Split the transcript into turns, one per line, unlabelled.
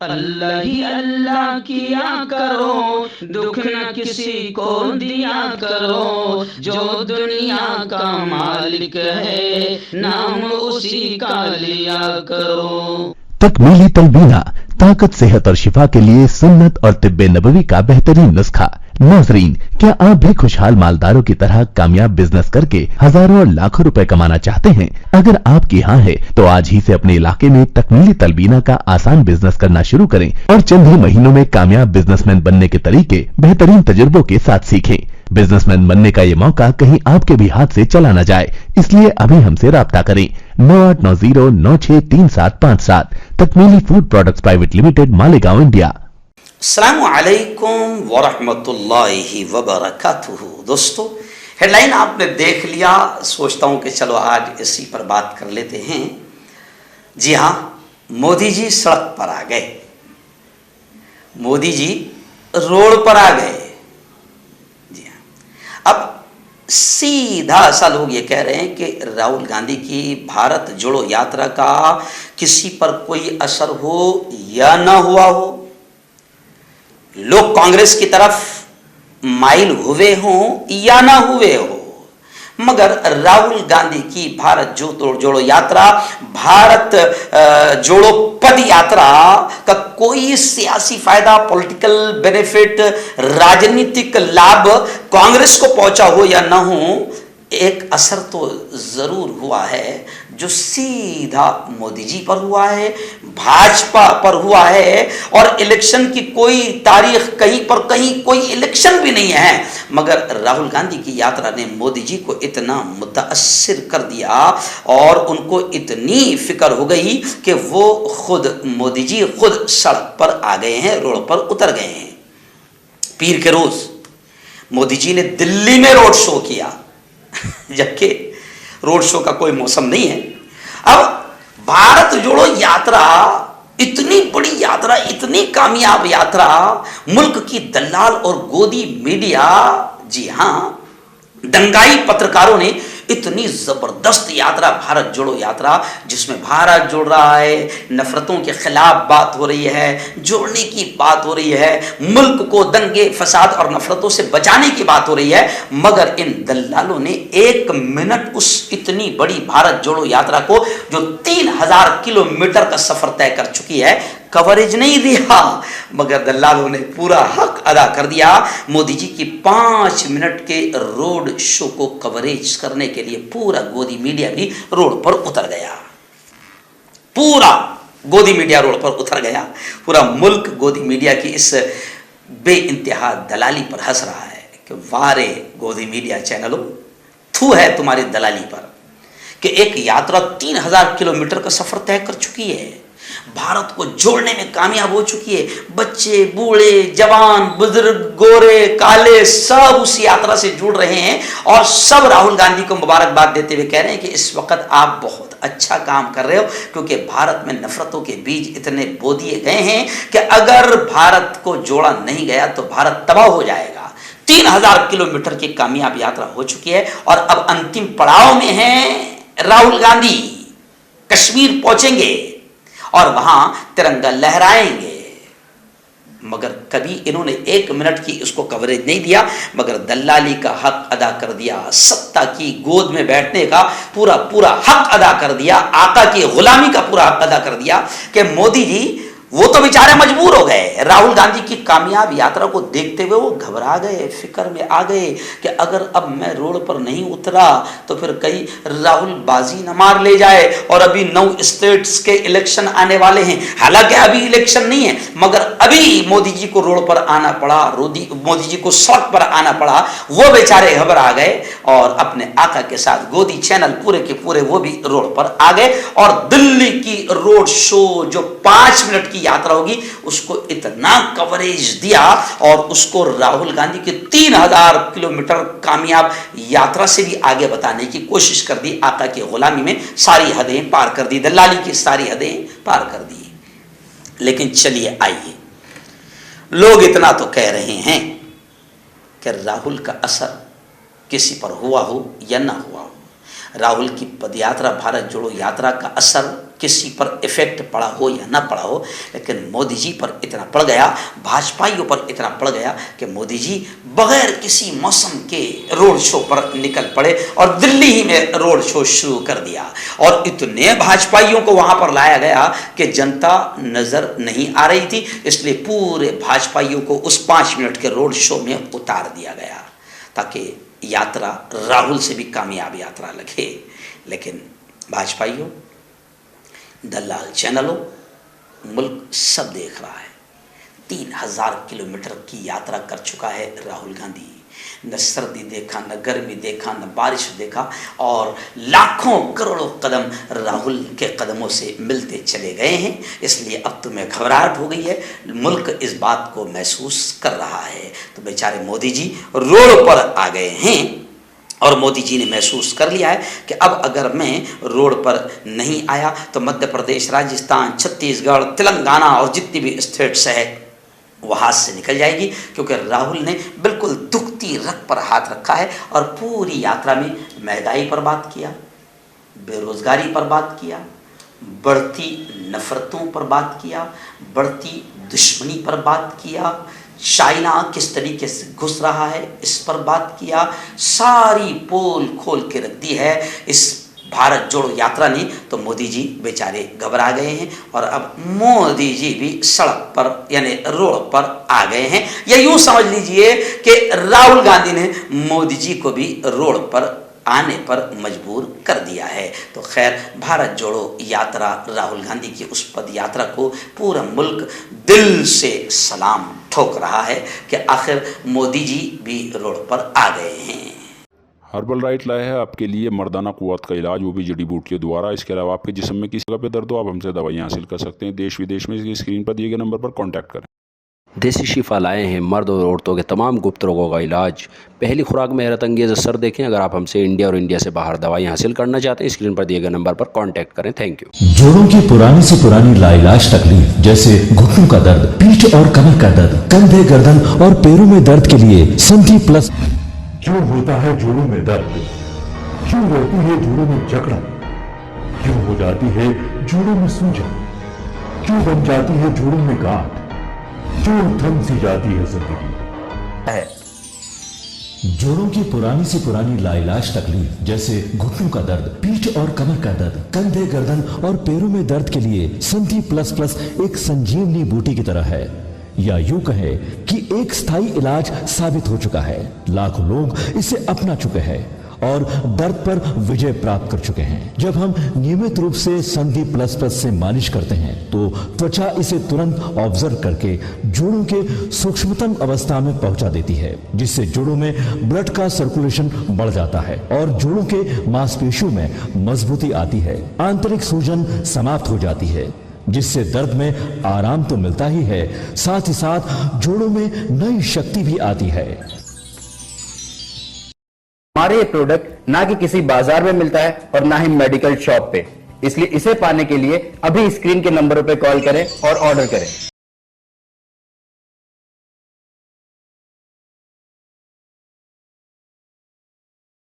अल्लाह ही अल्लाह किया करो, दुख न किसी को दिया करो, जो दुनिया का मालिक है नाम उसी का लिया करो।
तकमीली तलबीना ताकत, सेहत और शिफा के लिए सुन्नत और तिब्बे नबवी का बेहतरीन नुस्खा। नाजरीन, क्या आप भी खुशहाल मालदारों की तरह कामयाब बिजनेस करके हजारों और लाखों रुपए कमाना चाहते हैं? अगर आपकी हाँ है तो आज ही से अपने इलाके में तकमीली तलबीना का आसान बिजनेस करना शुरू करें और चंद ही महीनों में कामयाब बिजनेसमैन बनने के तरीके बेहतरीन तजुर्बों के साथ सीखें। बिजनेसमैन बनने का ये मौका कहीं आपके भी हाथ से चला न जाए, इसलिए अभी हमसे राब्ता करें 9890963757। Takmeeli food products private limited, Malegaon, India.
अस्सलामु अलैकुम वरहमतुल्लाहि वबरकातुहू। दोस्तों, हेडलाइन आपने देख लिया, सोचता हूं कि चलो आज इसी पर बात कर लेते हैं। जी हाँ, मोदी जी सड़क पर आ गए, मोदी जी रोड पर आ गए। जी हाँ, अब सीधा सा लोग ये कह रहे हैं कि राहुल गांधी की भारत जोड़ो यात्रा का किसी पर कोई असर हो या ना हुआ हो, लोग कांग्रेस की तरफ माइल हुए हों या ना हुए हो, मगर राहुल गांधी की भारत जोड़ो यात्रा, भारत जोड़ो पद यात्रा का कोई सियासी फायदा, पॉलिटिकल बेनिफिट, राजनीतिक लाभ कांग्रेस को पहुंचा हो या ना हो, एक असर तो जरूर हुआ है जो सीधा मोदी जी पर हुआ है, भाजपा पर हुआ है। और इलेक्शन की कोई तारीख कहीं पर कहीं कोई इलेक्शन भी नहीं है, मगर राहुल गांधी की यात्रा ने मोदी जी को इतना मुतासिर कर दिया और उनको इतनी फिक्र हो गई कि वो खुद मोदी जी खुद सड़क पर आ गए हैं, रोड पर उतर गए हैं। पीर के रोज मोदी जी ने दिल्ली में रोड शो किया, जबकि रोड शो का कोई मौसम नहीं है। अब भारत जोड़ो यात्रा, इतनी बड़ी यात्रा, इतनी कामयाब यात्रा, मुल्क की दलाल और गोदी मीडिया, जी हां, दंगाई पत्रकारों ने इतनी जबरदस्त यात्रा, भारत जोड़ो यात्रा, जिसमें भारत जोड़ रहा है, नफरतों के खिलाफ बात हो रही है, जोड़ने की बात हो रही है, मुल्क को दंगे फसाद और नफरतों से बचाने की बात हो रही है, मगर इन दलालों ने 1 मिनट उस इतनी बड़ी भारत जोड़ो यात्रा को, जो 3000 किलोमीटर का सफर तय कर चुकी है, कवरेज नहीं दिया। मगर दलालों ने पूरा हक अदा कर दिया। मोदी जी की 5 मिनट के रोड शो को कवरेज करने के लिए पूरा गोदी मीडिया भी रोड पर उतर गया, पूरा गोदी मीडिया रोड पर उतर गया। पूरा मुल्क गोदी मीडिया की इस बेइंतहा दलाली पर हंस रहा है कि वारे गोदी मीडिया चैनलों, थू है तुम्हारी दलाली पर कि एक यात्रा 3000 किलोमीटर का सफर तय कर चुकी है, भारत को जोड़ने में कामयाब हो चुकी है। बच्चे, बूढ़े, जवान, बुजुर्ग, गोरे, काले, सब उस यात्रा से जुड़ रहे हैं और सब राहुल गांधी को मुबारकबाद देते हुए कह रहे हैं कि इस वक्त आप बहुत अच्छा काम कर रहे हो, क्योंकि भारत में नफरतों के बीज इतने बो दिए गए हैं कि अगर भारत को जोड़ा नहीं गया तो भारत तबाह हो जाएगा। 3000 किलोमीटर की कामयाब यात्रा हो चुकी है और अब अंतिम पड़ाव में है राहुल गांधी। कश्मीर पहुंचेंगे और वहां तिरंगा लहराएंगे, मगर कभी इन्होंने 1 मिनट की उसको कवरेज नहीं दिया, मगर दलाली का हक अदा कर दिया, सत्ता की गोद में बैठने का पूरा पूरा हक अदा कर दिया, आका की गुलामी का पूरा हक अदा कर दिया कि मोदी जी, वो तो बेचारे मजबूर हो गए। राहुल गांधी की कामयाब यात्रा को देखते हुए वो घबरा गए, फिक्र में आ गए कि अगर अब मैं रोड पर नहीं उतरा तो फिर कहीं राहुल बाजी न मार ले जाए। और अभी 9 स्टेट्स के इलेक्शन आने वाले हैं, हालांकि अभी इलेक्शन नहीं है, मगर अभी मोदी जी को रोड पर आना पड़ा, मोदी जी को सड़क पर आना पड़ा। वो बेचारे घबरा गए और अपने आका के साथ गोदी चैनल पूरे के पूरे वो भी रोड पर आ गए और दिल्ली की रोड शो जो 5 मिनट की यात्रा होगी उसको इतना कवरेज दिया और उसको राहुल गांधी की 3000 किलोमीटर कामयाब यात्रा से भी आगे बताने की कोशिश कर दी। आका की गुलामी में सारी हदें पार कर दी, दलाली की सारी हदें पार कर दी। लेकिन चलिए आइए, लोग इतना तो कह रहे हैं कि राहुल का असर किसी पर हुआ हो या ना हुआ हो, राहुल की पदयात्रा, भारत जोड़ो यात्रा का असर किसी पर इफेक्ट पड़ा हो या ना पड़ा हो, लेकिन मोदी जी पर इतना पड़ गया, भाजपाइयों पर इतना पड़ गया कि मोदी जी बगैर किसी मौसम के रोड शो पर निकल पड़े और दिल्ली ही में रोड शो शुरू कर दिया। और इतने भाजपाइयों को वहां पर लाया गया कि जनता नजर नहीं आ रही थी, इसलिए पूरे भाजपाइयों को उस 5 मिनट के रोड शो में उतार दिया गया ताकि यात्रा राहुल से भी कामयाब यात्रा लगे। लेकिन भाजपाइयों, दलाल चैनलों, मुल्क सब देख रहा है। 3000 किलोमीटर की यात्रा कर चुका है राहुल गांधी। न सर्दी देखा, न गर्मी देखा, न बारिश देखा, और लाखों करोड़ों कदम राहुल के कदमों से मिलते चले गए हैं। इसलिए अब तुम्हें घबराहट हो गई है, मुल्क इस बात को महसूस कर रहा है। तो बेचारे मोदी जी रोड पर आ गए हैं और मोदी जी ने महसूस कर लिया है कि अब अगर मैं रोड पर नहीं आया तो मध्य प्रदेश, राजस्थान, छत्तीसगढ़, तेलंगाना और जितनी भी स्टेट्स है वो हाथ से निकल जाएगी, क्योंकि राहुल ने बिल्कुल दुखती रग पर हाथ रखा है और पूरी यात्रा में महंगाई पर बात किया, बेरोजगारी पर बात किया, बढ़ती नफरतों पर बात किया, बढ़ती दुश्मनी पर बात किया, चाइना किस तरीके से घुस रहा है इस पर बात किया। सारी पोल खोल के रख दी है इस भारत जोड़ो यात्रा ने। तो मोदी जी बेचारे घबरा गए हैं और अब मोदी जी भी सड़क पर यानी रोड पर आ गए हैं। या यूं समझ लीजिए कि राहुल गांधी ने मोदी जी को भी रोड पर आने पर मजबूर कर दिया है। तो खैर, भारत जोड़ो यात्रा, राहुल गांधी की उस पद यात्रा को पूरा मुल्क दिल से सलाम ठोक रहा है कि आखिर मोदी जी भी रोड पर आ गए हैं।
हर्बल राइट लाया है आपके लिए मर्दाना कुव्वत का इलाज, वो भी जड़ी बूटियों द्वारा। इसके अलावा आपके जिस्म में किसी जगह पे दर्द हो, आप हमसे दवाइयाँ हासिल कर सकते हैं। देश विदेश में स्क्रीन पर दिए गए नंबर पर कॉन्टैक्ट करें।
देसी शिफा लाए हैं मर्द और औरतों के तमाम गुप्त रोगों का इलाज। पहली खुराक में हैरत अंगेज़ असर देखें। अगर आप हमसे इंडिया और इंडिया से बाहर दवाई हासिल करना चाहते हैं, स्क्रीन पर दिए गए नंबर पर कांटेक्ट करें। Thank you.
जोड़ों की पुरानी से पुरानी लाइलाज तकलीफ जैसे घुटनों का दर्द, पीठ और कमर का दर्द, कंधे, गर्दन और पैरों में दर्द के लिए संधि प्लस।
क्यों होता है जोड़ों में दर्द? क्यों रहती है जोड़ों में जकड़न? क्यों हो जाती है जोड़ों में सूजन? क्यों बन जाती है जोड़ों में गांठ? क्यों थम सी जाती है जिंदगी?
जोड़ों की पुरानी से पुरानी लाइलाज तकलीफ जैसे घुटनों का दर्द, पीठ और कमर का दर्द, कंधे, गर्दन और पैरों में दर्द के लिए संधि प्लस प्लस एक संजीवनी बूटी की तरह है, या यूं कहे कि एक स्थायी इलाज साबित हो चुका है। लाखों लोग इसे अपना चुके हैं और दर्द पर विजय प्राप्त कर चुके हैं। जब हम नियमित रूप से संधि प्लस प्लस से मालिश करते हैं तो त्वचा इसे तुरंत ऑब्जर्व करके जोड़ों के सूक्ष्मतम अवस्था में पहुंचा देती है, जिससे जोड़ों में ब्लड का सर्कुलेशन बढ़ जाता है और जोड़ों के मांसपेशियों में मजबूती आती है। आंतरिक सूजन समाप्त हो जाती है, जिससे दर्द में आराम तो मिलता ही है, साथ ही साथ जोड़ों में नई शक्ति भी आती है।
हमारे ये प्रोडक्ट ना कि किसी बाजार में मिलता है और ना ही मेडिकल शॉप पे, इसलिए इसे पाने के लिए अभी स्क्रीन के नंबरों पे कॉल करें और ऑर्डर करें।